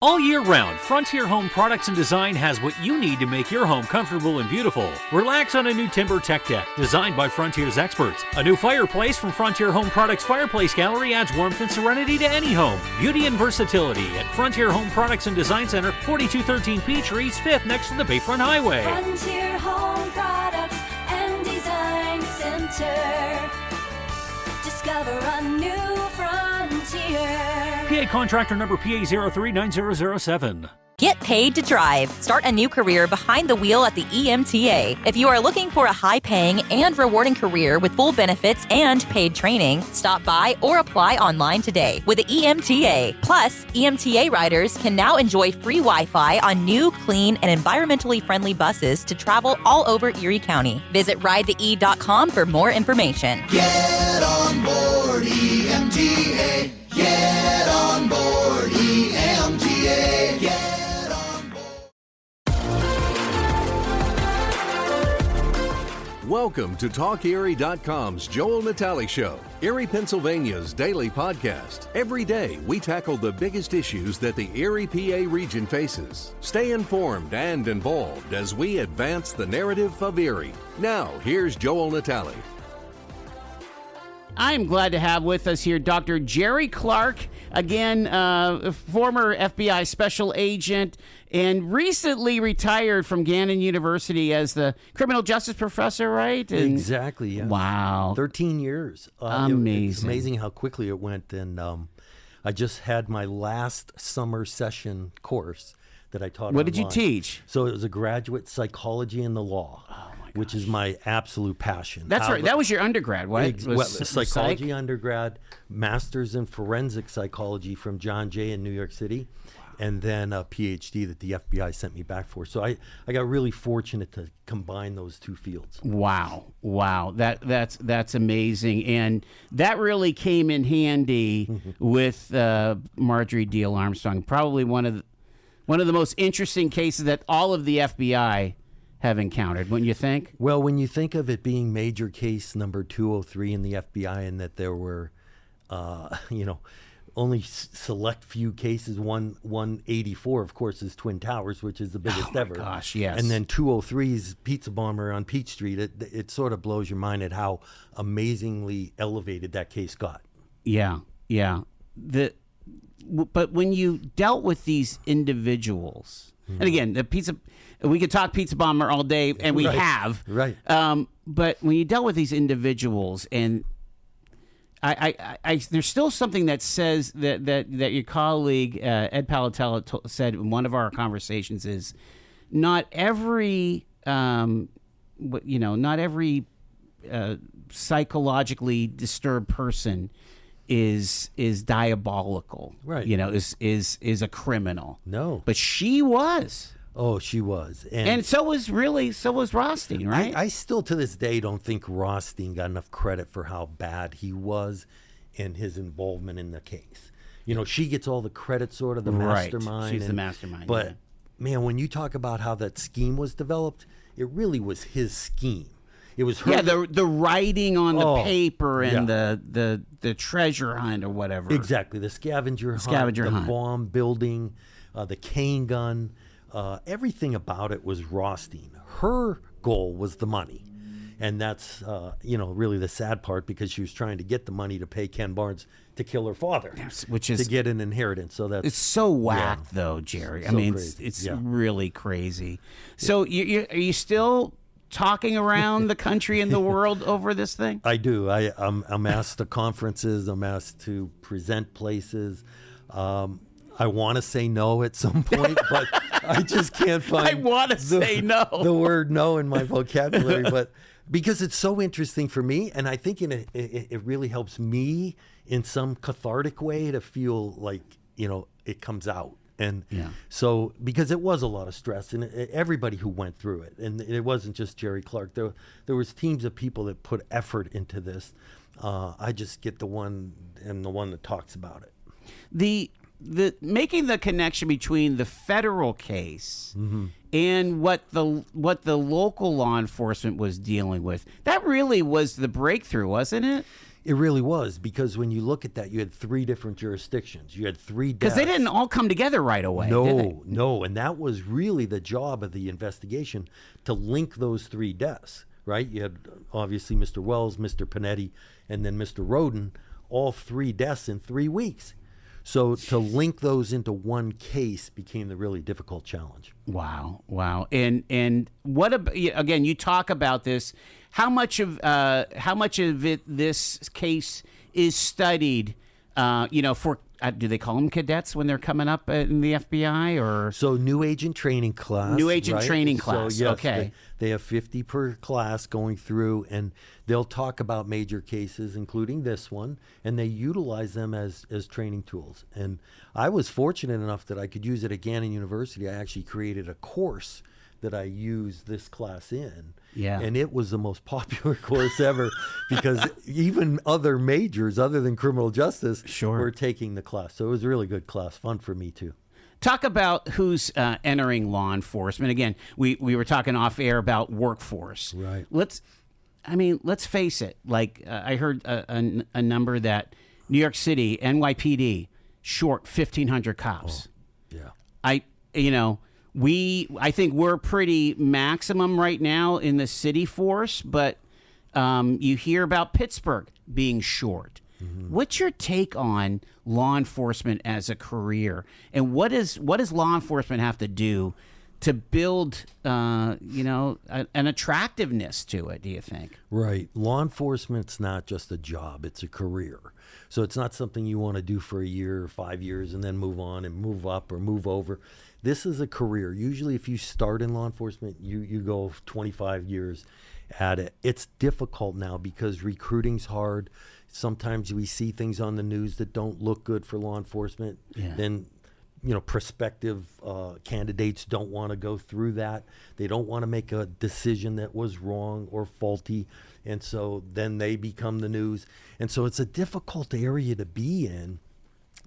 All year round, Frontier Home Products and Design has what you need to make your home comfortable and beautiful. Relax on a new timber tech deck designed by Frontier's experts. A new fireplace from Frontier Home Products Fireplace Gallery adds warmth and serenity to any home. Beauty and versatility at Frontier Home Products and Design Center, 4213 Peachtree, East 5th, next to the Bayfront Highway. Frontier Home Products and Design Center. Discover a new frontier. PA contractor number PA039007. Get paid to drive. Start a new career behind the wheel at the EMTA. If you are looking for a high-paying and rewarding career with full benefits and paid training, stop by or apply online today with the EMTA. Plus, EMTA riders can now enjoy free Wi-Fi on new, clean, and environmentally friendly buses to travel all over Erie County. Visit ridethee.com for more information. Get on board EMTA. Get on board EMTA. Get on board. Welcome to TalkErie.com's Joel Natale Show, Erie, Pennsylvania's daily podcast. Every day, we tackle the biggest issues that the Erie PA region faces. Stay informed and involved as we advance the narrative of Erie. Now, here's Joel Natale. I'm glad to have with us here Dr. Jerry Clark, again, former FBI special agent and recently retired from Gannon University as the criminal justice professor, right? And, exactly, yeah. Wow. 13 years. Amazing. It's amazing how quickly it went. And I just had my last summer session course that I taught What did you online. teach? So it was a graduate psychology in the law. Which is my absolute passion. That's right. That was your undergrad, right? Psychology undergrad, master's in forensic psychology from John Jay in New York City, and then a PhD that the FBI sent me back for. So I got really fortunate to combine those two fields. Wow. That's amazing. And that really came in handy with Marjorie Diehl Armstrong. Probably one of the most interesting cases that all of the FBI have encountered, wouldn't you think? Well, when you think of it being major case number 203 in the FBI, and that there were, only select few cases, 184, of course, is Twin Towers, which is the biggest ever. Gosh, yes. And then 203's Pizza Bomber on Peach Street. It sort of blows your mind at how amazingly elevated that case got. Yeah. But when you dealt with these individuals, and again, we could talk Pizza Bomber all day, and we have. Right. But when you dealt with these individuals, and I there's still something that says that your colleague Ed Palatella said in one of our conversations is not every psychologically disturbed person is diabolical. Right. Is a criminal. No. But she was. Oh, she was. And so was Rothstein, right? I still to this day don't think Rothstein got enough credit for how bad he was in his involvement in the case. She gets all the credit, sort of the mastermind. She's the mastermind. But man, when you talk about how that scheme was developed, it really was his scheme. It was her. Yeah, the writing on the paper and the treasure hunt or whatever. Exactly, the scavenger hunt, the bomb building, the cane gun. Everything about it was Rothstein. Her goal was the money. And that's, really the sad part, because she was trying to get the money to pay Ken Barnes to kill her father, which is to get an inheritance. So it's so whack, though, Jerry. I mean, it's really crazy. So are you still talking around the country and the world over this thing? I do. I'm asked to conferences. I'm asked to present places. I want to say no at some point, but I just can't find I want to say no. The word no in my vocabulary, but because it's so interesting for me, and I think it really helps me in some cathartic way to feel like, it comes out. And so, because it was a lot of stress, and everybody who went through it, and it wasn't just Jerry Clark. There was teams of people that put effort into this. I just get the one that talks about it. The making the connection between the federal case and what the local law enforcement was dealing with, that really was the breakthrough, wasn't it? It really was, because when you look at that, you had 3 different jurisdictions. You had 3 deaths. Because they didn't all come together right away. did they? No. And that was really the job of the investigation, to link those 3 deaths, right? You had obviously Mr. Wells, Mr. Panetti, and then Mr. Roden, all 3 deaths in 3 weeks. So to link those into one case became the really difficult challenge. Wow. And what again? You talk about this. How much of it this case is studied? For do they call them cadets when they're coming up in the FBI, or so new agent training class? New agent right? training class. So, yes, okay. They have 50 per class going through, and they'll talk about major cases, including this one, and they utilize them as training tools. And I was fortunate enough that I could use it at Gannon University. I actually created a course that I used this class in. Yeah. And it was the most popular course ever, because even other majors other than criminal justice were taking the class. So it was a really good class, fun for me too. Talk about who's entering law enforcement. Again, we were talking off air about workforce. Right. Let's face it. Like I heard a number that New York City, NYPD, short 1,500 cops. Yeah. I think we're pretty maximum right now in the city force, but you hear about Pittsburgh being short. Mm-hmm. What's your take on law enforcement as a career, and what does law enforcement have to do to build, an attractiveness to it? Do you think? Right. Law enforcement's not just a job; it's a career. So it's not something you want to do for a year or 5 years and then move on and move up or move over. This is a career. Usually, if you start in law enforcement, you go 25 years at it. It's difficult now because recruiting's hard. Sometimes we see things on the news that don't look good for law enforcement. Yeah. Then, prospective candidates don't want to go through that. They don't want to make a decision that was wrong or faulty. And so then they become the news. And so it's a difficult area to be in,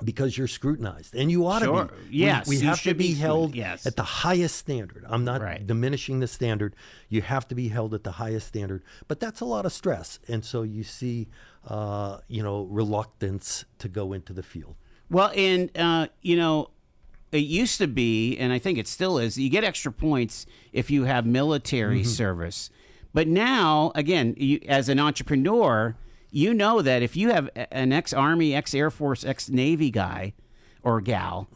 because you're scrutinized, and you ought to be. Yes, we you have to should be be held yes. at the highest standard. I'm not diminishing the standard. You have to be held at the highest standard, but that's a lot of stress, and so you see, reluctance to go into the field. Well, and it used to be, and I think it still is, you get extra points if you have military service, but now, again, as an entrepreneur, you know that if you have an ex-Army, ex-Air Force, ex-Navy guy or gal,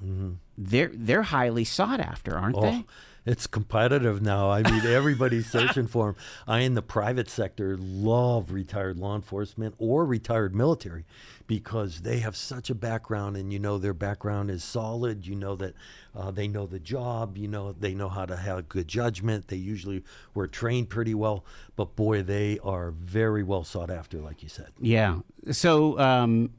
they're highly sought after, aren't they? It's competitive now. I mean, everybody's searching for them. I, in the private sector, love retired law enforcement or retired military, because they have such a background, and their background is solid. That they know the job. They know how to have good judgment. They usually were trained pretty well. But boy, they are very well sought after, like you said. Yeah. So, and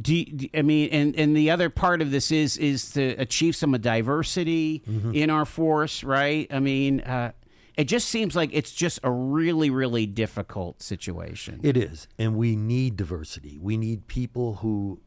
the other part of this is to achieve some diversity in our force, right? I mean, it just seems like it's just a really, really difficult situation. It is, and we need diversity. We need people who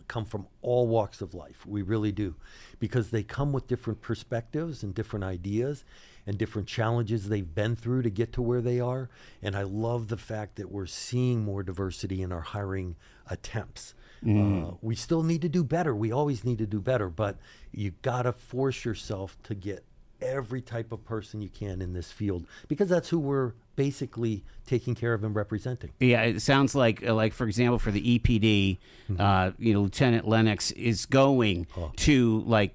come from all walks of life. We really do, because they come with different perspectives and different ideas and different challenges they've been through to get to where they are. And I love the fact that we're seeing more diversity in our hiring attempts. We still need to do better. We always need to do better, but you got to force yourself to get every type of person you can in this field, because that's who we're basically taking care of and representing. Yeah, it sounds like for example, for the EPD, Lieutenant Lennox is going to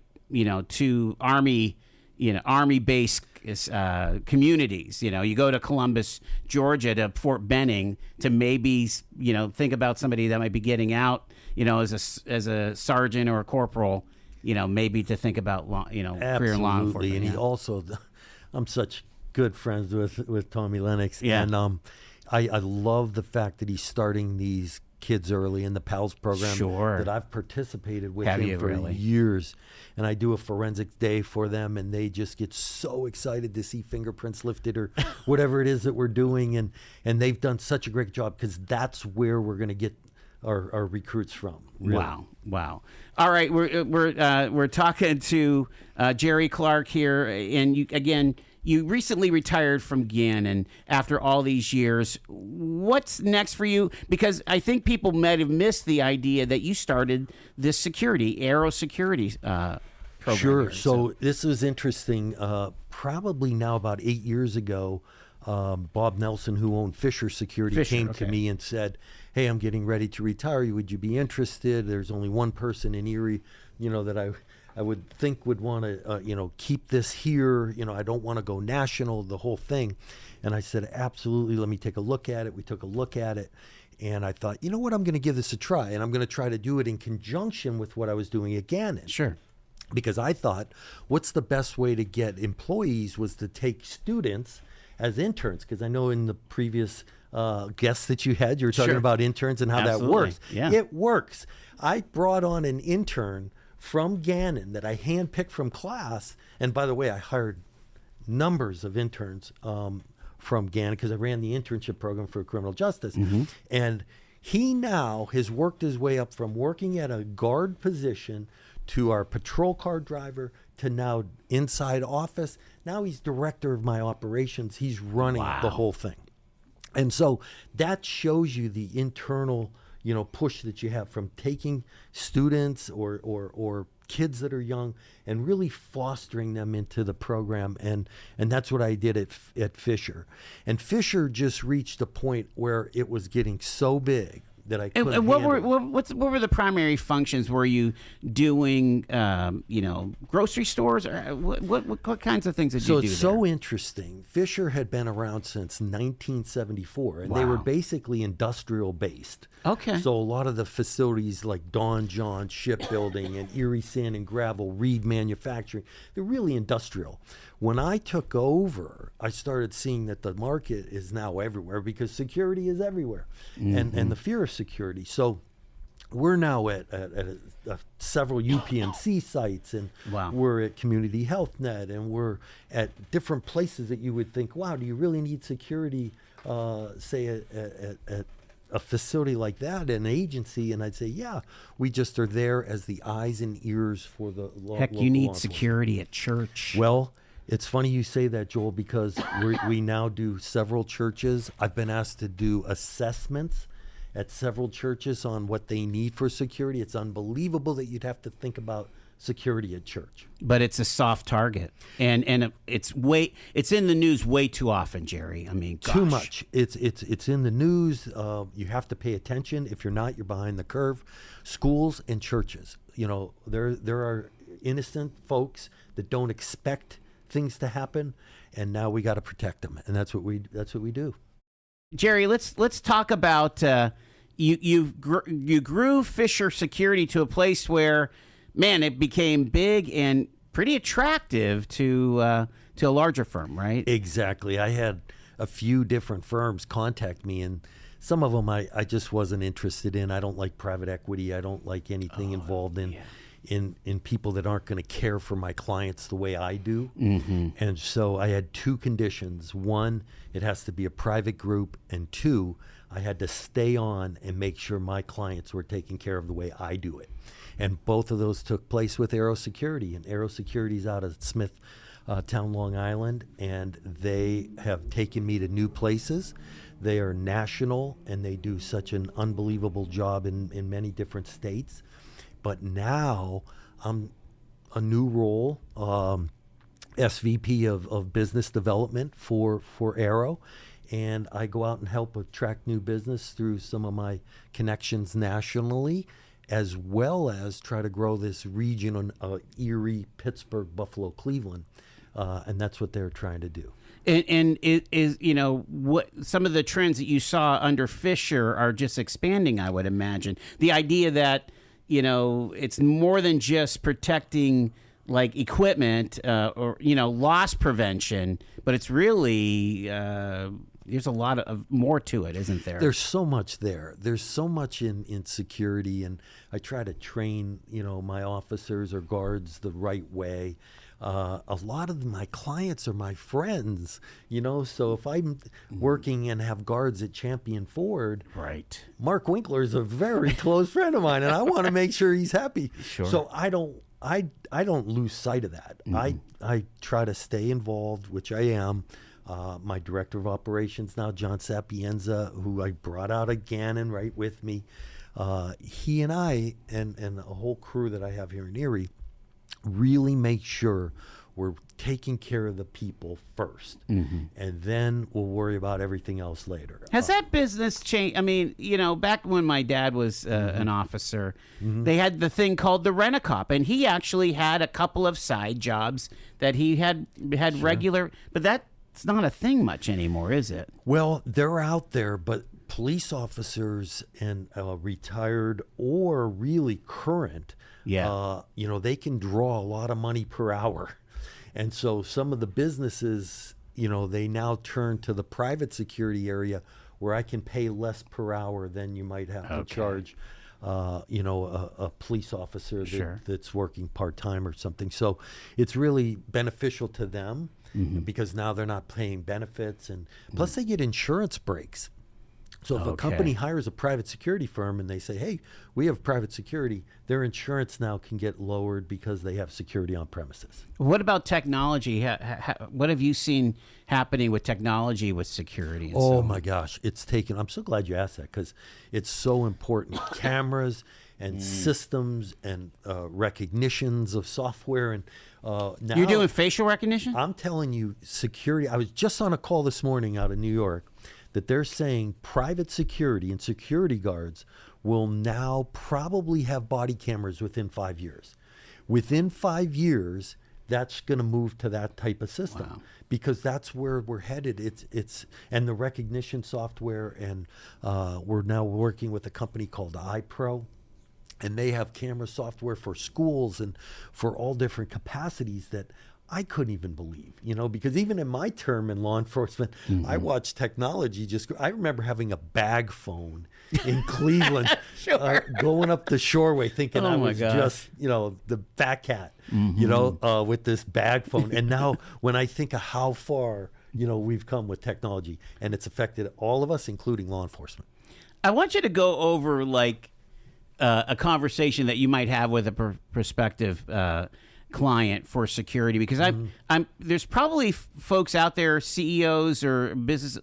to Army-based communities. You go to Columbus, Georgia, to Fort Benning to maybe think about somebody that might be getting out, as a sergeant or a corporal, maybe to think about career in law enforcement. And he also, I'm such good friends with Tommy Lennox, and I love the fact that he's starting these kids early in the PALS program that I've participated with him for years. And I do a forensic day for them, and they just get so excited to see fingerprints lifted or whatever it is that we're doing. And they've done such a great job, because that's where we're going to get our recruits from. Really. Wow. All right, we're talking to Jerry Clark here, and you recently retired from Gannon after all these years. What's next for you? Because I think people might have missed the idea that you started this security, Aero Security program. Sure. here. So this was interesting. Probably now about 8 years ago, Bob Nelson, who owned Fisher Security, came to me and said, "Hey, I'm getting ready to retire. Would you be interested? There's only one person in Erie, that I would think would want to, keep this here. I don't want to go national, the whole thing." And I said, "Absolutely. Let me take a look at it." We took a look at it. And I thought, you know what, I'm going to give this a try. And I'm going to try to do it in conjunction with what I was doing at Gannon. Sure. Because I thought, what's the best way to get employees was to take students as interns. Because I know in the previous guests that you had, you were talking Sure. about interns and how Absolutely. that works. Yeah. It works. I brought on an intern from Gannon that I handpicked from class. And by the way, I hired numbers of interns from Gannon because I ran the internship program for criminal justice. And he now has worked his way up from working at a guard position to our patrol car driver to now inside office. Now he's director of my operations. He's running the whole thing. And so that shows you the internal, push that you have from taking students or kids that are young and really fostering them into the program. And that's what I did at Fisher. And Fisher just reached a point where it was getting so big that I couldn't And what handle it. what were the primary functions? Were you doing, grocery stores? Or what kinds of things did So you do it's so there? interesting. Fisher had been around since 1974, and they were Wow. basically industrial based. Okay. So a lot of the facilities like Don John Shipbuilding and Erie Sand and Gravel, Reed Manufacturing, they're really industrial. When I took over, I started seeing that the market is now everywhere because security is everywhere, and the fear of security. So we're now at several UPMC sites, and Wow. we're at Community Health Net, and we're at different places that you would think, wow, do you really need security, say at a facility like that, an agency? And I'd say, yeah, we just are there as the eyes and ears for the Heck, local you need law enforcement. security at church. Well, it's funny you say that, Joel, because we now do several churches. I've been asked to do assessments at several churches on what they need for security. It's unbelievable that you'd have to think about security at church. But it's a soft target, and it's in the news way too often, Jerry. I mean, Too gosh. much. It's in the news. You have to pay attention. If you're not, you're behind the curve. Schools and churches. There are innocent folks that don't expect things to happen, and now we got to protect them, and that's what we do. Jerry, let's talk about you grew Fisher Security to a place where, man, it became big and pretty attractive to a larger firm, right? Exactly. I had a few different firms contact me, and some of them I just wasn't interested in. I don't like private equity. I don't like anything involved in people that aren't going to care for my clients the way I do. And so I had two conditions. One, it has to be a private group, and two, I had to stay on and make sure my clients were taken care of the way I do it. And both of those took place with Aero Security. And Aero Security is out of Smith Town, Long Island, and they have taken me to new places. They are national, and they do such an unbelievable job in many different states. But now I'm a new role, SVP of business development for Aero, and I go out and help attract new business through some of my connections nationally, as well as try to grow this region on Erie, Pittsburgh, Buffalo, Cleveland, and that's what they're trying to do. And it is, what some of the trends that you saw under Fisher are just expanding, I would imagine. The idea that it's more than just protecting like equipment or loss prevention, but it's really there's a lot of more to it, isn't there? There's so much there. There's so much in security, and I try to train my officers or guards the right way. A lot of my clients are my friends, so if I'm working and have guards at Champion Ford, right. Mark Winkler is a very close friend of mine, and I want to make sure he's happy. Sure. So I don't I don't lose sight of that. I try to stay involved, which I am. My director of operations now, John Sapienza, who I brought out of Gannon right with me. He and I and a whole crew that I have here in Erie really make sure we're taking care of the people first, and then we'll worry about everything else later. Has that business changed? I mean, back when my dad was an officer, they had the thing called the Rent-A-Cop, and he actually had a couple of side jobs that he had regular, but that's not a thing much anymore, is it? Well, they're out there, but police officers and retired or really current, they can draw a lot of money per hour. And so some of the businesses, they now turn to the private security area where I can pay less per hour than you might have to charge, a police officer that's working part-time or something. So it's really beneficial to them because now they're not paying benefits. And plus they get insurance breaks. So if a company hires a private security firm and they say, hey, we have private security, their insurance now can get lowered because they have security on premises. What about technology? What have you seen happening with technology with security? And my gosh, I'm so glad you asked that because it's so important. Cameras and systems and recognitions of software. And now you're doing facial recognition? I'm telling you, security. I was just on a call this morning out of New York that they're saying private security and security guards will now probably have body cameras within 5 years. Within 5 years, that's going to move to that type of system because that's where we're headed. It's and the recognition software, and we're now working with a company called iPro, and they have camera software for schools and for all different capacities that I couldn't even believe, because even in my term in law enforcement, I watched technology I remember having a bag phone in Cleveland, going up the shoreway thinking I was just, the fat cat, with this bag phone. And now when I think of how far, we've come with technology, and it's affected all of us, including law enforcement. I want you to go over a conversation that you might have with a prospective client for security, because I'm there's probably folks out there, CEOs or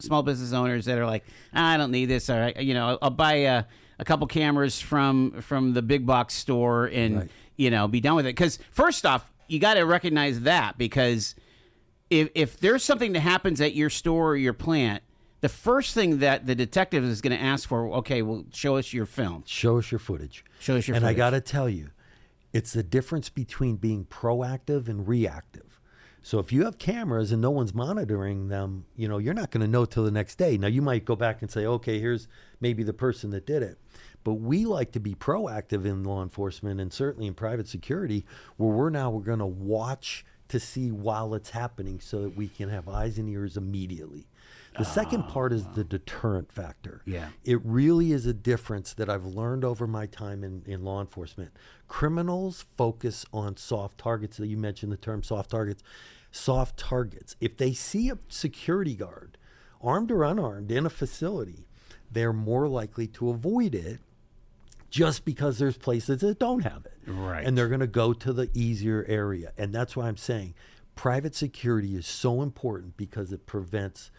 small business owners that are like, I don't need this. All right, I'll buy a couple cameras from the big box store and be done with it. Because first off, you got to recognize that, because if there's something that happens at your store or your plant, the first thing that the detective is going to ask for, okay, well, show us your film, show us your footage, and I got to tell you, it's the difference between being proactive and reactive. So if you have cameras and no one's monitoring them, you're not going to know till the next day. Now, you might go back and say, okay, here's maybe the person that did it. But we like to be proactive in law enforcement, and certainly in private security, where we're going to watch to see while it's happening so that we can have eyes and ears immediately. The second part is the deterrent factor. Yeah. It really is a difference that I've learned over my time in law enforcement. Criminals focus on soft targets. You mentioned the term soft targets. Soft targets. If they see a security guard, armed or unarmed, in a facility, they're more likely to avoid it just because there's places that don't have it. Right. And they're going to go to the easier area. And that's why I'm saying private security is so important, because it prevents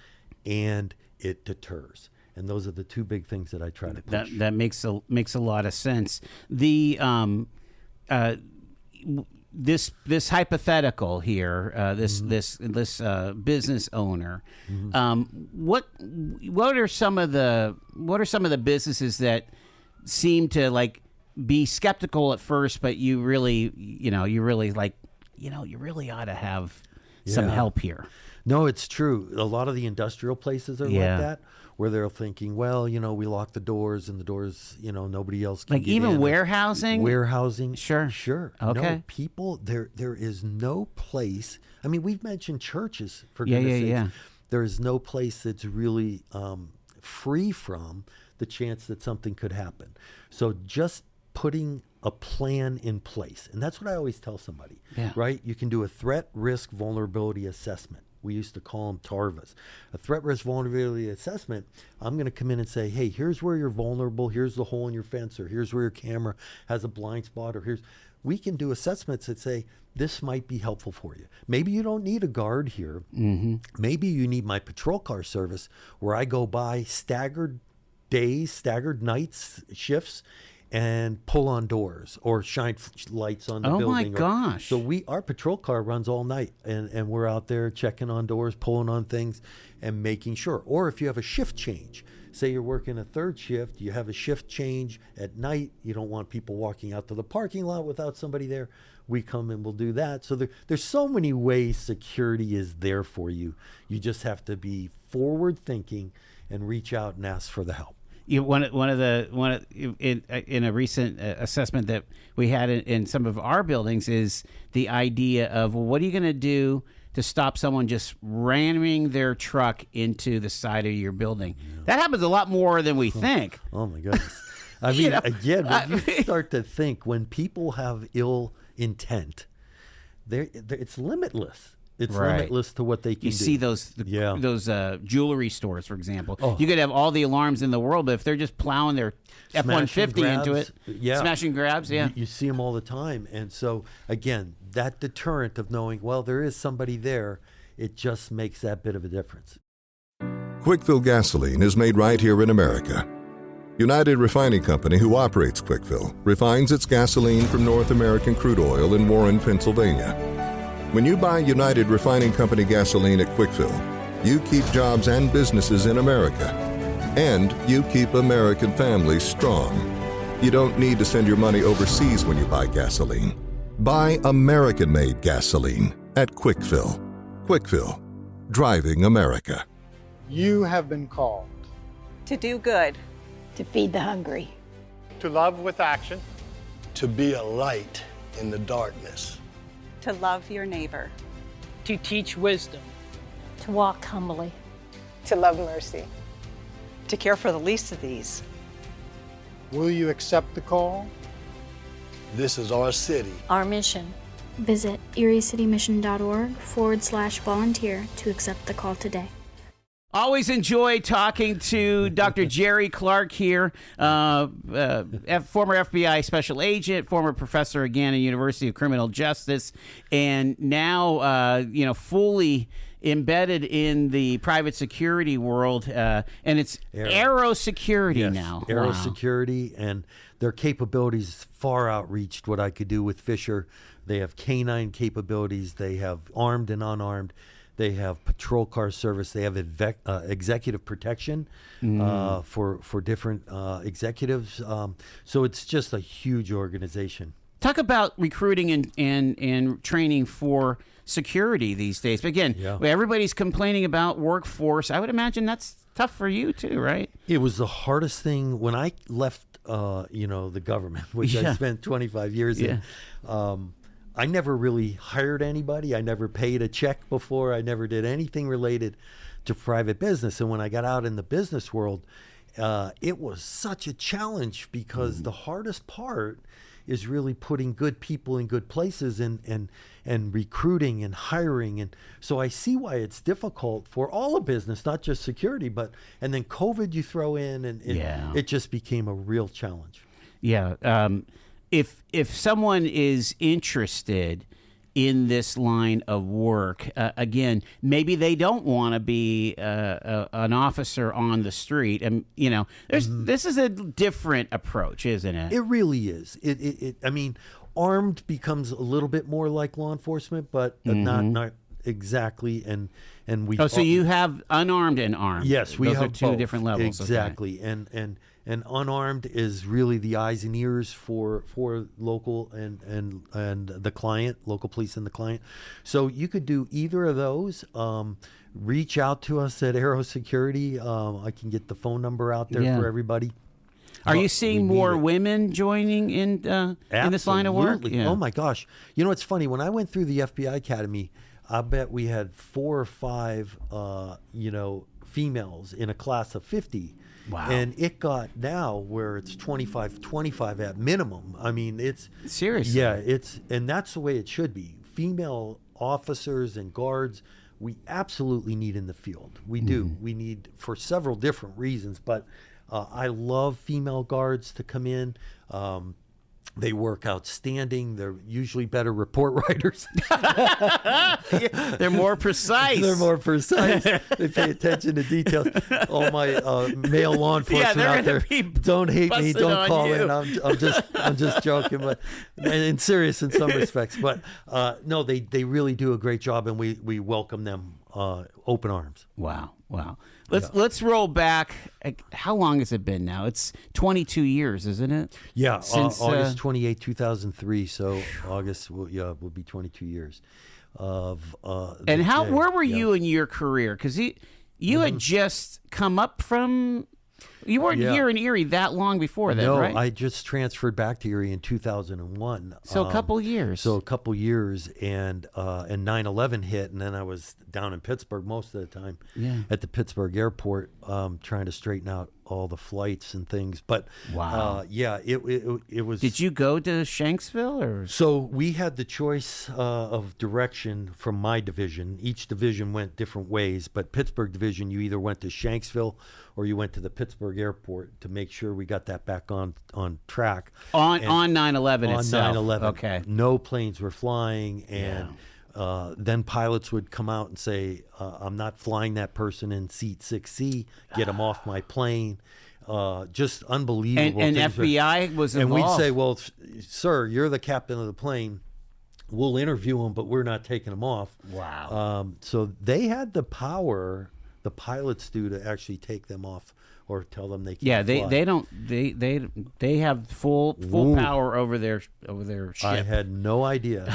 and it deters. And those are the two big things that I try to push. That makes a lot of sense. The this hypothetical here, this business owner, what are some of the businesses that seem to be skeptical at first, but you really ought to have some help here? No, it's true. A lot of the industrial places are like that, where they're thinking, well, we lock the doors, and the doors, nobody else can get even in. warehousing. Sure. Okay. No, people, there is no place. I mean, we've mentioned churches, for goodness sakes. There is no place that's really free from the chance that something could happen. So just putting a plan in place, and that's what I always tell somebody, right? You can do a threat, risk, vulnerability assessment. We used to call them TARVAs. A threat, risk, vulnerability assessment, I'm going to come in and say, hey, here's where you're vulnerable. Here's the hole in your fence, or here's where your camera has a blind spot, or here's we can do assessments that say, this might be helpful for you. Maybe you don't need a guard here. Maybe you need my patrol car service where I go by staggered days, staggered nights, shifts, and pull on doors or shine lights on the building. Oh my gosh. So our patrol car runs all night, and we're out there checking on doors, pulling on things, and making sure. Or if you have a shift change, say you're working a third shift, you have a shift change at night, you don't want people walking out to the parking lot without somebody there, we come and we'll do that. So there's so many ways security is there for you. You just have to be forward thinking and reach out and ask for the help. In a recent assessment that we had in some of our buildings is the idea of, well, what are you going to do to stop someone just ramming their truck into the side of your building? That happens a lot more than we think. Oh my goodness. I mean, again, when you start to think, when people have ill intent, it's limitless. It's limitless to what they can do. You see those jewelry stores, for example. You could have all the alarms in the world, but if they're just plowing their F-150 into it, smash and grabs, you see them all the time. And so, again, that deterrent of knowing, well, there is somebody there, it just makes that bit of a difference. Quickfill gasoline is made right here in America. United Refining Company, who operates Quickfill, refines its gasoline from North American crude oil in Warren, Pennsylvania. When you buy United Refining Company gasoline at Quickfill, you keep jobs and businesses in America, and you keep American families strong. You don't need to send your money overseas when you buy gasoline. Buy American-made gasoline at Quickfill. Quickfill, driving America. You have been called to do good, to feed the hungry, to love with action, to be a light in the darkness, to love your neighbor, to teach wisdom, to walk humbly, to love mercy, to care for the least of these. Will you accept the call? This is our city. Our mission. Visit eriecitymission.org/volunteer to accept the call today. Always enjoy talking to Dr. Jerry Clark here, former FBI special agent, former professor again at University of Criminal Justice, and now fully embedded in the private security world, and it's Aero Security now. Aero Security, and their capabilities far outreached what I could do with Fisher. They have canine capabilities. They have armed and unarmed. They have patrol car service. They have executive protection for different executives. So it's just a huge organization. Talk about recruiting and training for security these days. But again, everybody's complaining about workforce. I would imagine that's tough for you too, right? It was the hardest thing when I left, the government, which I spent 25 years in. I never really hired anybody. I never paid a check before. I never did anything related to private business. And when I got out in the business world, it was such a challenge because the hardest part is really putting good people in good places and recruiting and hiring. And so I see why it's difficult for all of business, not just security, and then COVID you throw in, and it just became a real challenge. Yeah. If someone is interested in this line of work, again, maybe they don't want to be an officer on the street, and this is a different approach, isn't it? It really is. I mean, armed becomes a little bit more like law enforcement, but not exactly. And we. So you have unarmed and armed. Yes, we Those have are two both. different levels. Exactly, okay. And unarmed is really the eyes and ears for local and the client, local police and the client. So you could do either of those. Reach out to us at Aero Security. I can get the phone number out there for everybody. Are you seeing more women joining in this line of work? Yeah. Oh my gosh! It's funny. When I went through the FBI Academy, I bet we had 4 or 5 females in a class of 50. Wow. And it got now where it's 25 at minimum. I mean, it's seriously. Yeah, and that's the way it should be. Female officers and guards, we absolutely need in the field. We do. We need for several different reasons, but I love female guards to come in. They work outstanding. They're usually better report writers. They're more precise. They're more precise. They pay attention to details. All my male law enforcement out there, don't hate me. Don't call in. I'm just joking, but and serious in some respects. But no, they really do a great job, and we welcome them open arms. Wow. Let's roll back. How long has it been now? It's 22 years, isn't it? Yeah, Since August 28, 2003. So August will be 22 years of. And where were you in your career? Because you had just come up from. You weren't here in Erie that long before that, right? No, I just transferred back to Erie in 2001. So a couple years. And 9/11 hit, and then I was down in Pittsburgh most of the time at the Pittsburgh airport trying to straighten out all the flights and things. But wow, it was. Did you go to Shanksville or? So we had the choice of direction from my division. Each division went different ways, but Pittsburgh division, you either went to Shanksville or you went to the Pittsburgh airport to make sure we got that back on track. On 9/11 itself. On 9/11. Okay. No planes were flying, and then pilots would come out and say, I'm not flying that person in seat 6C. Get them off my plane. Just unbelievable. And FBI was involved. And we'd say, well, sir, you're the captain of the plane. We'll interview him, but we're not taking him off. Wow. So they had the power, the pilots do, to actually take them off or tell them they can't fly. They don't. They have full power over their ship. I had no idea.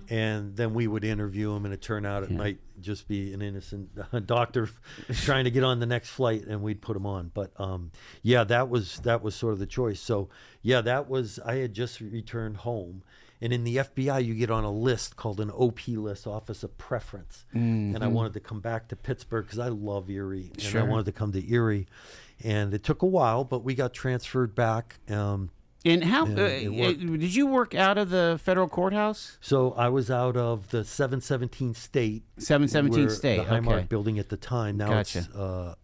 And then we would interview them, and it turned out it might just be an innocent doctor trying to get on the next flight, and we'd put them on. But that was sort of the choice. So I had just returned home. And in the FBI, you get on a list called an OP list, Office of Preference. Mm-hmm. And I wanted to come back to Pittsburgh because I love Erie. And I wanted to come to Erie. And it took a while, but we got transferred back. And how did you work out of the federal courthouse? So I was out of the 717 State. 717 State, the Highmark building at the time. Now gotcha.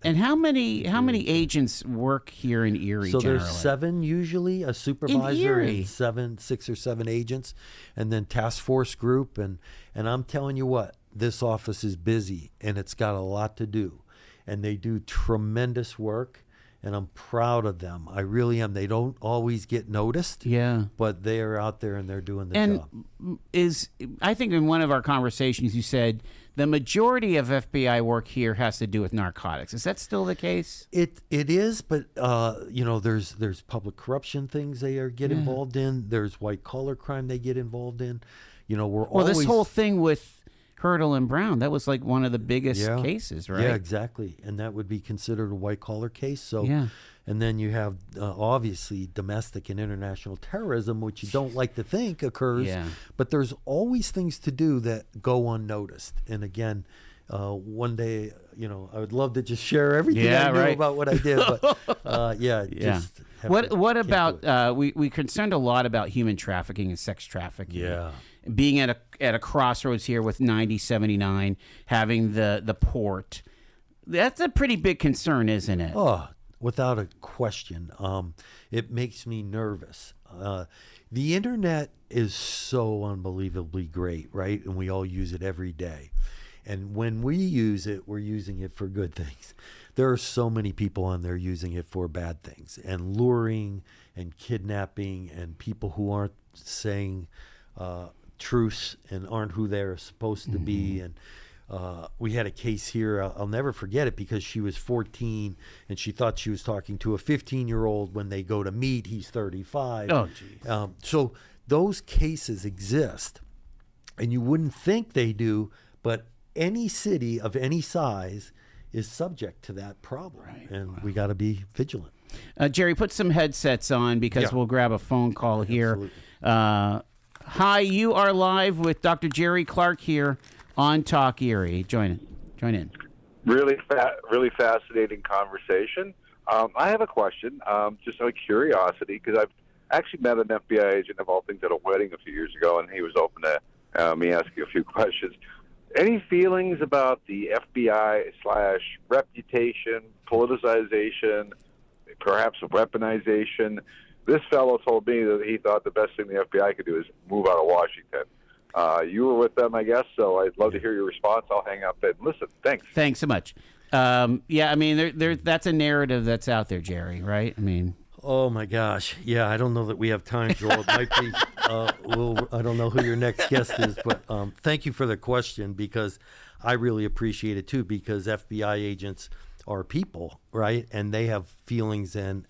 And how many agents work here in Erie? So generally? there's 7 usually, a supervisor and 6 or 7 agents, and then task force group. And I'm telling you what, this office is busy and it's got a lot to do, and they do tremendous work. And I'm proud of them. I really am. They don't always get noticed. Yeah. But they are out there and they're doing the job. I think in one of our conversations you said the majority of FBI work here has to do with narcotics. Is that still the case? It is, but there's public corruption things they get involved in. There's white collar crime they get involved in. This whole thing with Hurdle and Brown, that was like one of the biggest cases, right? Yeah, exactly. And that would be considered a white-collar case. So, and then you have, obviously, domestic and international terrorism, which you don't like to think occurs. Yeah. But there's always things to do that go unnoticed. And again, one day, I would love to just share everything I knew about what I did. But, What about, we concerned a lot about human trafficking and sex trafficking. Yeah. Being at a crossroads here with 9079, having the port, that's a pretty big concern, isn't it? Oh, without a question. It makes me nervous. The internet is so unbelievably great, right? And we all use it every day. And when we use it, we're using it for good things. There are so many people on there using it for bad things, and luring and kidnapping, and people who aren't saying truths and aren't who they're supposed to be. And we had a case here, I'll never forget it, because she was 14 and she thought she was talking to a 15-year-old. When they go to meet, he's 35. Oh, geez. So those cases exist, and you wouldn't think they do, but any city of any size is subject to that problem, and we got to be vigilant. Jerry, put some headsets on because we'll grab a phone call here. Hi, you are live with Dr. Jerry Clark here on Talk Erie. Join in. Really fascinating conversation. I have a question, just out of curiosity, because I've actually met an FBI agent of all things at a wedding a few years ago, and he was open to me asking a few questions. Any feelings about the FBI / reputation, politicization, perhaps weaponization? This fellow told me that he thought the best thing the FBI could do is move out of Washington. You were with them, I guess, so I'd love to hear your response. I'll hang up and listen. Thanks. Thanks so much. Yeah, I mean, that's a narrative that's out there, Jerry, right? I mean... Oh my gosh! Yeah, I don't know that we have time, Joel. It might be. I don't know who your next guest is, but thank you for the question, because I really appreciate it too. Because FBI agents are people, right? And they have feelings and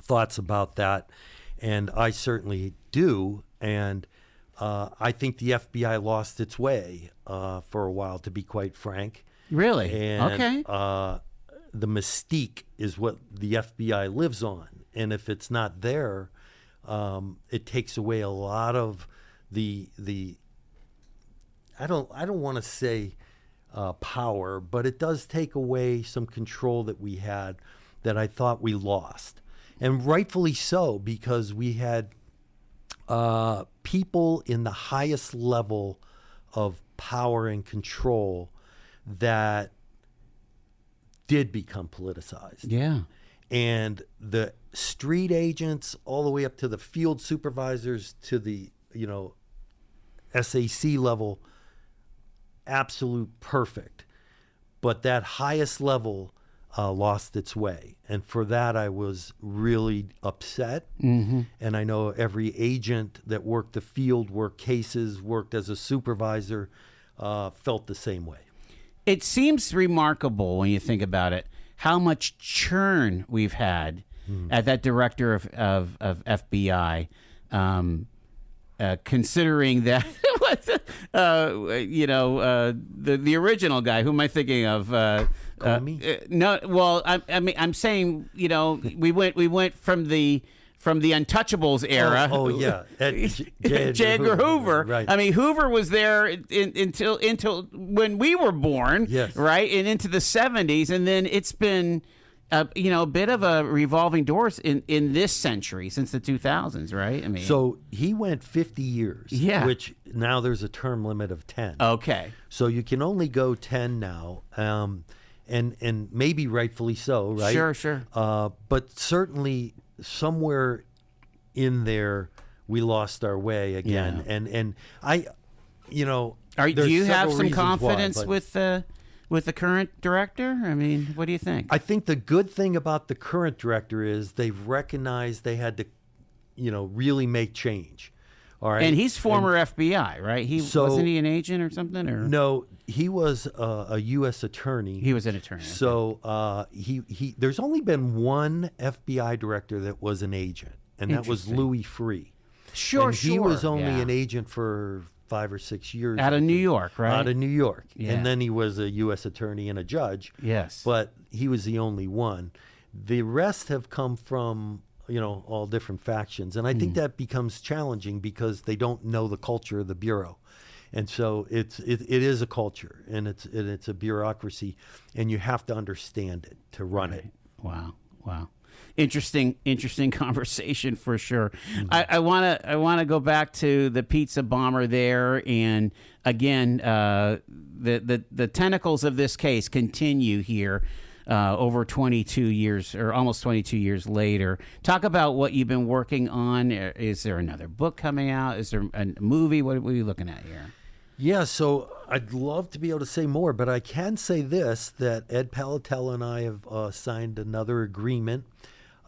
thoughts about that, and I certainly do. And I think the FBI lost its way for a while, to be quite frank. Really? And, okay. The mystique is what the FBI lives on, and if it's not there, it takes away a lot of the. I don't want to say power, but it does take away some control that we had that I thought we lost, and rightfully so, because we had people in the highest level of power and control that did become politicized. Yeah. And the street agents all the way up to the field supervisors to the, SAC level, absolute perfect. But that highest level lost its way. And for that, I was really upset. Mm-hmm. And I know every agent that worked the field, worked cases, worked as a supervisor, felt the same way. It seems remarkable when you think about it, how much churn we've had at that director of FBI, considering that the original guy. Who am I thinking of? No, well, I'm saying we went from the Untouchables era. Oh yeah, J. Edgar Hoover. Right. I mean, Hoover was there until when we were born. Yes. Right, and into the 70s, and then it's been a bit of a revolving door in this century since the 2000s. Right. I mean, so he went 50 years. Yeah. Which now there's a term limit of 10. Okay. So you can only go 10 now. And maybe rightfully so. Right. Sure. But certainly, somewhere in there we lost our way again. Yeah. And I do you have some confidence why, with the current director? I mean, what do you think? I think the good thing about the current director is they've recognized they had to really make change. All right. And he's former FBI, right? Wasn't he an agent or something? Or no, he was a U.S. attorney. He was an attorney. So he there's only been one FBI director that was an agent, and that was Louis Freeh. Sure. He was only an agent for 5 or 6 years. Out of New York, right? Out of New York. Yeah. And then he was a U.S. attorney and a judge. Yes. But he was the only one. The rest have come from all different factions. And I think that becomes challenging because they don't know the culture of the Bureau. And so it is a culture, and it's a bureaucracy, and you have to understand it to run it. Wow. Interesting conversation for sure. I want to go back to the pizza bomber there, and again, the tentacles of this case continue here. Over 22 years, or almost 22 years later. Talk about what you've been working on. Is there another book coming out? Is there a movie? What are you looking at here? Yeah, so I'd love to be able to say more, but I can say this, that Ed Palatella and I have signed another agreement,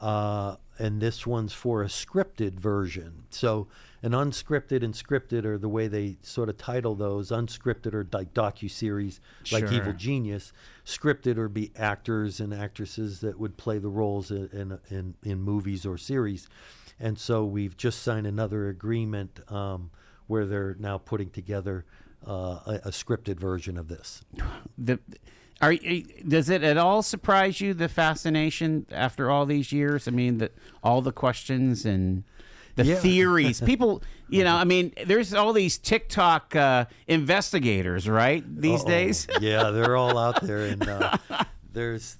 and this one's for a scripted version. So an unscripted and scripted are the way they sort of title those. Unscripted are like docuseries, like Sure. Evil Genius. Scripted would be actors and actresses that would play the roles in movies or series. And so we've just signed another agreement where they're now putting together a scripted version of this. Does it at all surprise you, the fascination after all these years? I mean, all the questions and the theories. People, there's all these TikTok investigators, right, these days? Yeah, they're all out there, and there's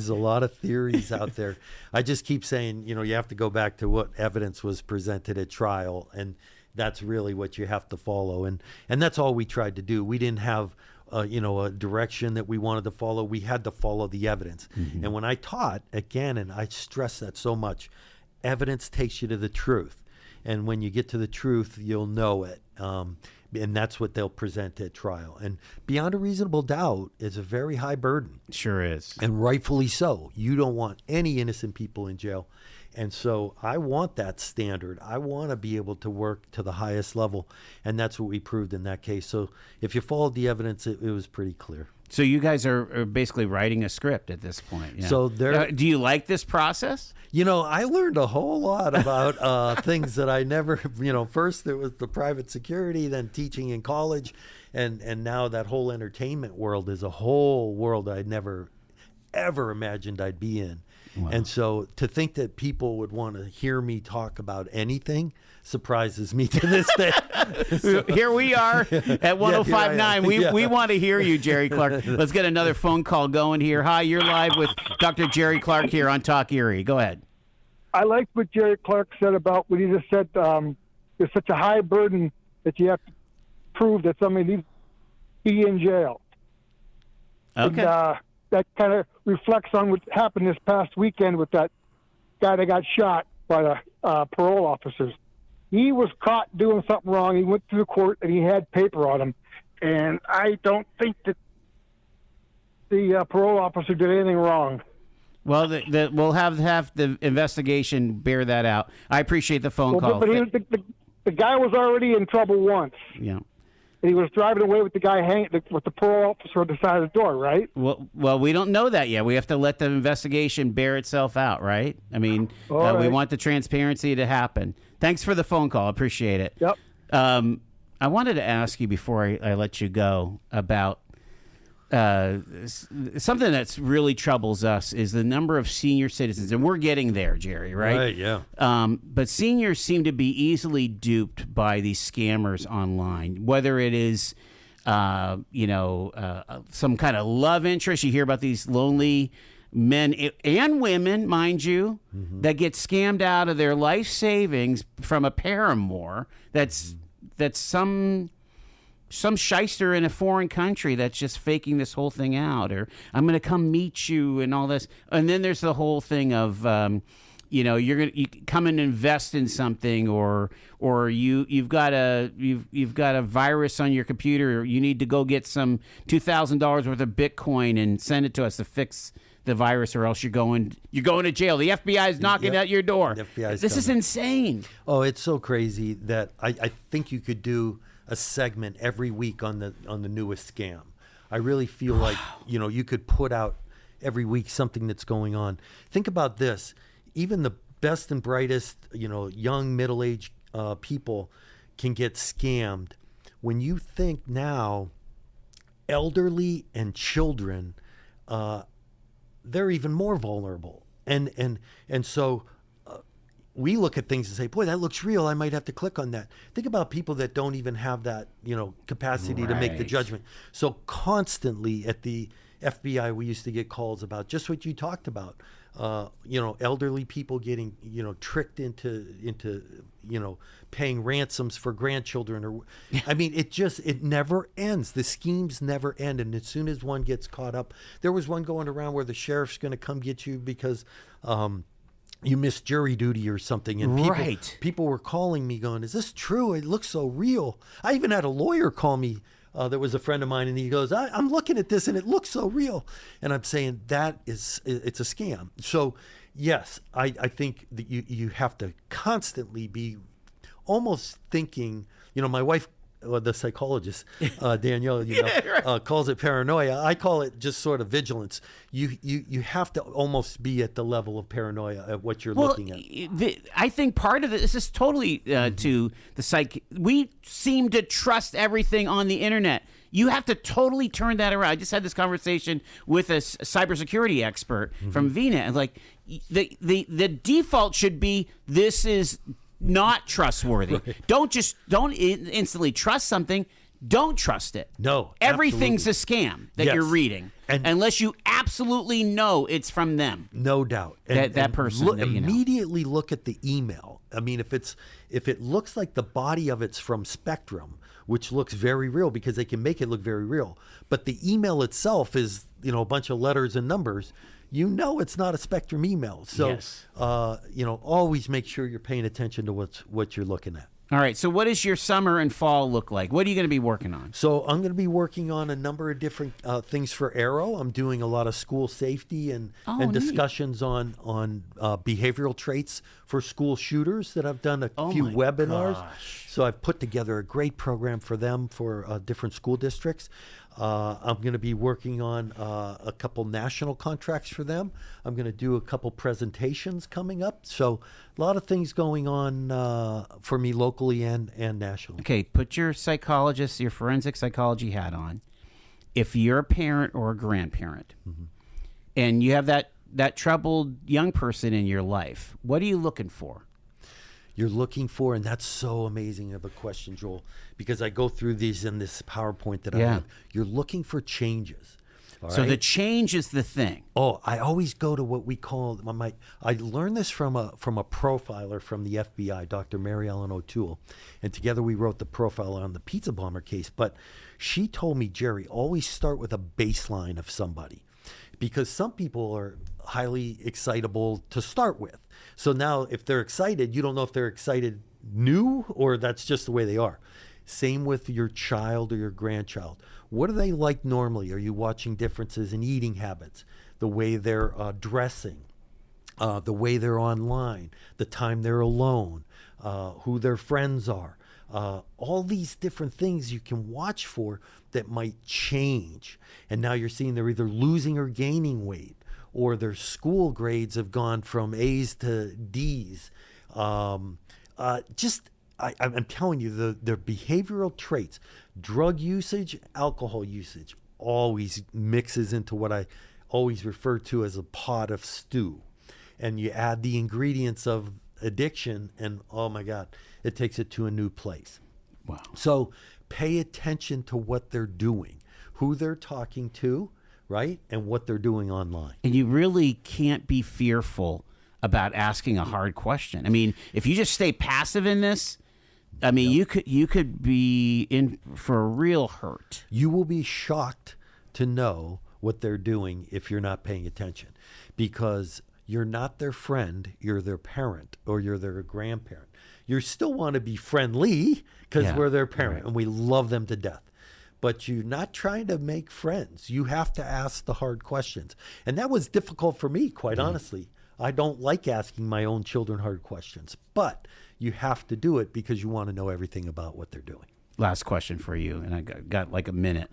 a lot of theories out there. I just keep saying, you have to go back to what evidence was presented at trial, and that's really what you have to follow. And that's all we tried to do. We didn't have a direction that we wanted to follow. We had to follow the evidence. Mm-hmm. And when I taught at Gannon, I stressed that so much. evidence takes you to the truth. And when you get to the truth, you'll know it. And that's what they'll present at trial. And beyond a reasonable doubt is a very high burden. Sure is. And rightfully so. You don't want any innocent people in jail. And so I want that standard. I want to be able to work to the highest level. And that's what we proved in that case. So if you followed the evidence, it was pretty clear. So you guys are basically writing a script at this point. Yeah. So do you like this process? You know, I learned a whole lot about things that I never, first it was the private security, then teaching in college, and now that whole entertainment world is a whole world I'd never, ever imagined I'd be in. Wow. And so to think that people would want to hear me talk about anything surprises me to this day. So, here we are at 105.9. We want to hear you, Jerry Clark. Let's get another phone call going here. Hi, you're live with Dr. Jerry Clark here on Talk Erie. Go ahead. I like what Jerry Clark said about what he just said. There's such a high burden that you have to prove that somebody needs to be in jail. Okay. And, that kind of reflects on what happened this past weekend with that guy that got shot by the parole officers. He was caught doing something wrong. He went to the court and he had paper on him. And I don't think that the parole officer did anything wrong. Well, we'll have the investigation bear that out. I appreciate the phone call. But the guy was already in trouble once. Yeah. And he was driving away with the guy with the parole officer at the side of the door, right? Well, we don't know that yet. We have to let the investigation bear itself out, right? I mean, we want the transparency to happen. Thanks for the phone call. Appreciate it. Yep. I wanted to ask you before I let you go about something that's really troubles us is the number of senior citizens, and we're getting there, Jerry, right? Right, yeah. But seniors seem to be easily duped by these scammers online, whether it is, some kind of love interest. You hear about these lonely men and women, mind you, that get scammed out of their life savings from a paramour that's some shyster in a foreign country that's just faking this whole thing out, or I'm going to come meet you and all this. And then there's the whole thing of, you come and invest in something, or you've got a virus on your computer. Or you need to go get some $2,000 worth of Bitcoin and send it to us to fix the virus, or else you're going to jail. The FBI is knocking at your door. This is insane. Oh, it's so crazy that I think you could do a segment every week on the newest scam. I really feel like you could put out every week something that's going on. Think about this: even the best and brightest, young middle-aged people can get scammed. When you think now, elderly and children, they're even more vulnerable, and so. We look at things and say, boy, that looks real. I might have to click on that. Think about people that don't even have that, capacity to make the judgment. So constantly at the FBI, we used to get calls about just what you talked about. Elderly people getting, tricked into paying ransoms for grandchildren. Or, I mean, it never ends. The schemes never end. And as soon as one gets caught up, there was one going around where the sheriff's going to come get you because, you missed jury duty or something. And people were calling me going, is this true? It looks so real. I even had a lawyer call me that was a friend of mine, and he goes, I'm looking at this and it looks so real. And I'm saying it's a scam. So yes, I think that you have to constantly be almost thinking, my wife, the psychologist, Danielle, calls it paranoia. I call it just sort of vigilance. You have to almost be at the level of paranoia at what you're looking at. I think part of this is totally to the psych. We seem to trust everything on the internet. You have to totally turn that around. I just had this conversation with a cybersecurity expert from VNet, and like the default should be this is not trustworthy. Right. Don't instantly trust something. Don't trust it. No, everything's absolutely. a scam that you're reading, unless you absolutely know it's from them. No doubt. That person. Immediately look at the email. I mean, if it looks like the body of it's from Spectrum, which looks very real because they can make it look very real, but the email itself is a bunch of letters and numbers. you know it's not a Spectrum email. So, Yes. Always make sure you're paying attention to what you're looking at. All right. So what does your summer and fall look like? What are you going to be working on? So I'm going to be working on a number of different things for Aero. I'm doing a lot of school safety and neat. discussions on behavioral traits for school shooters that I've done a few my webinars. gosh. So I've put together a great program for them for different school districts. I'm going to be working on a couple national contracts for them. I'm going to do a couple presentations coming up. So a lot of things going on for me locally and nationally. Okay, put your psychologist, your forensic psychology hat on. If you're a parent or a grandparent, and you have that troubled young person in your life, what are you looking for? You're looking for, and that's so amazing of a question, Joel, because I go through these in this PowerPoint that I have. You're looking for changes. all So the right? change is the thing. Oh, I always go to what we call I learned this from a profiler from the FBI, Dr. Mary Ellen O'Toole, and together we wrote the profile on the pizza bomber case. But she told me, Jerry, always start with a baseline of somebody, because some people are highly excitable to start with. So now if they're excited, you don't know if they're excited new or that's just the way they are. Same with your child or your grandchild. What are they like normally? Are you watching differences in eating habits, the way they're dressing, the way they're online, the time they're alone, who their friends are? All these different things you can watch for that might change. And now you're seeing they're either losing or gaining weight, or their school grades have gone from A's to D's. I'm telling you, their behavioral traits, drug usage, alcohol usage, always mixes into what I always refer to as a pot of stew. And you add the ingredients of addiction, and oh my God, it takes it to a new place. Wow. So pay attention to what they're doing, who they're talking to, right? And what they're doing online. And you really can't be fearful about asking a hard question. I mean, if you just stay passive in this, I mean, you could be in for a real hurt. You will be shocked to know what they're doing if you're not paying attention, because you're not their friend, you're their parent, or you're their grandparent. You still want to be friendly because we're their parent and we love them to death. But you're not trying to make friends. You have to ask the hard questions. And that was difficult for me, quite honestly. I don't like asking my own children hard questions, but you have to do it because you want to know everything about what they're doing. Last question for you, and I got like a minute,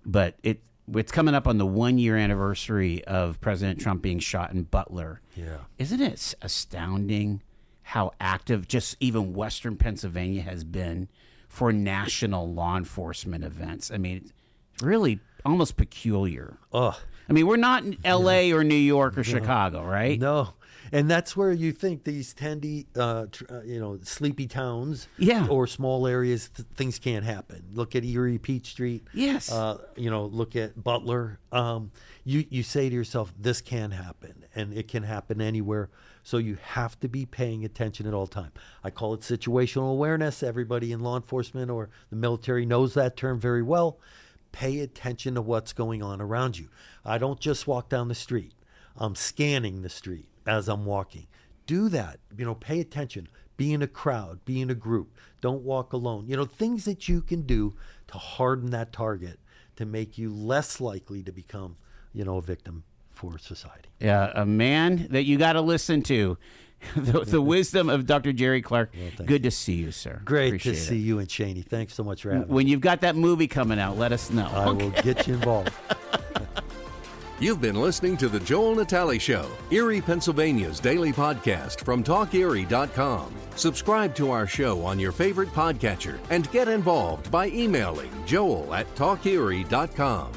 but it's coming up on the 1-year anniversary of President Trump being shot in Butler. Yeah. Isn't it astounding how active just even Western Pennsylvania has been for national law enforcement events? I mean, it's really almost peculiar. I mean, we're not in L.A. or New York or Chicago, right? No. And that's where you think these sleepy towns or small areas, things can't happen. Look at Erie, Peachtree. Yes. Look at Butler. You say to yourself, this can happen, and it can happen anywhere. So you have to be paying attention at all time. I call it situational awareness. Everybody in law enforcement or the military knows that term very well. Pay attention to what's going on around you. I don't just walk down the street. I'm scanning the street as I'm walking. Do that. Pay attention. Be in a crowd. Be in a group. Don't walk alone. Things that you can do to harden that target to make you less likely to become, a victim for society. Yeah, a man that you got to listen to. The wisdom of Dr. Jerry Clark. Well, good to see you, sir. Great Appreciate to see you and Shaney. Thanks so much for having me. When you've got that movie coming out, let us know. I will get you involved. You've been listening to The Joel Natale Show, Erie, Pennsylvania's daily podcast from TalkErie.com. Subscribe to our show on your favorite podcatcher and get involved by emailing joel@TalkErie.com.